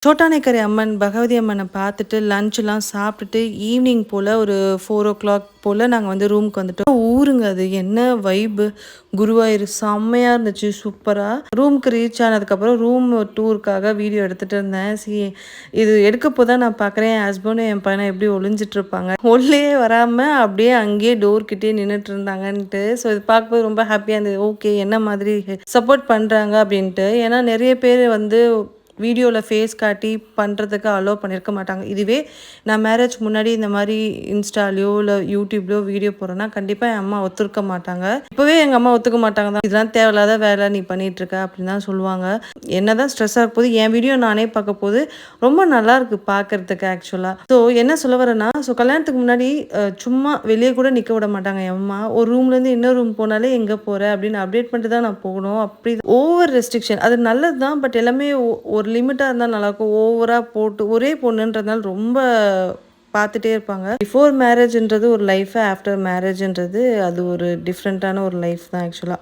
சோட்டானைக்கரை அம்மன், பகவதி அம்மன பார்த்துட்டு லஞ்ச்லாம் சாப்பிட்டுட்டு ஈவினிங் போல ஒரு 4:00 போல நாங்க வந்து ரூமுக்கு வந்துட்டோம். ஊருங்க அது. என்ன வைபு! குருவாயூர் செம்மையா இருந்துச்சு. சூப்பரா. ரூமுக்கு ரீச் ஆனதுக்கப்புறம் ரூம் டூருக்காக வீடியோ எடுத்துட்டு இருந்தேன். இது எடுக்கப்போ தான் நான் பார்க்குறேன் என் ஹஸ்பண்டும் என் பையனும் எப்படி ஒளிஞ்சிட்ருப்பாங்க. உள்ளயே வராம அப்படியே அங்கேயே டோர் கிட்டயே நின்னுட்டு இருந்தாங்கன்ட்டு. ஸோ இது பார்க்கும்போது ரொம்ப ஹாப்பியா இருந்தது. ஓகே என்ன மாதிரி சப்போர்ட் பண்றாங்க அப்படின்ட்டு. ஏன்னா நெறைய பேர் வந்து வீடியோல ஃபேஸ் காட்டி பண்ணுறதுக்கு அலோவ் பண்ணியிருக்க மாட்டாங்க. இதுவே நான் மேரேஜ்க்கு முன்னாடி இந்த மாரி இன்ஸ்டாலயோ, இல்ல யூடியூப்லயோ வீடியோ போடுறேன்னா, கண்டிப்பா என் அம்மா ஒத்துருக்க மாட்டாங்க. இப்பவே எங்க அம்மா ஒத்துக்க மாட்டாங்க தான். "இதெல்லாம் தேவையில்லாத வேலை நீ பண்ணிட்டுருக்க" அப்படின்னு தான் சொல்லுவாங்க. என்னதான் ஸ்ட்ரெஸ்ஸா இருக்கும்போது, என் வீடியோ நானே பார்க்கும்போது, ரொம்ப நல்லாயிருக்கு பார்க்கறதுக்கு ஆக்சுவலா. ஸோ என்ன சொல்ல வரேன்னா, கல்யாணத்துக்கு முன்னாடி சும்மா வெளிய கூட நிக்க விட மாட்டாங்க என் அம்மா. ஒரு ரூம்லேருந்து இன்னொரு ரூம் போனாலே, "எங்க போற?" அப்படின்னு அப்டேட் பண்ணிட்டு தான் நான் போகணும். அப்படி ஓவர் ரெஸ்ட்ரிக்ஷன். அது நல்லது தான். பட் எல்லாமே ஒரு லிமிட்டா இருந்தா நல்லாயிருக்கும். ஓவரா போட்டு ஒரே பொண்ணுன்றதுனால ரொம்ப பார்த்துட்டே இருப்பாங்க. பிஃபோர் மேரேஜ்ன்றது ஒரு லைஃப், ஆஃப்டர் மேரேஜ்ன்றது அது ஒரு டிஃப்ரெண்ட்டான ஒரு லைஃப் தான் ஆக்சுவலா.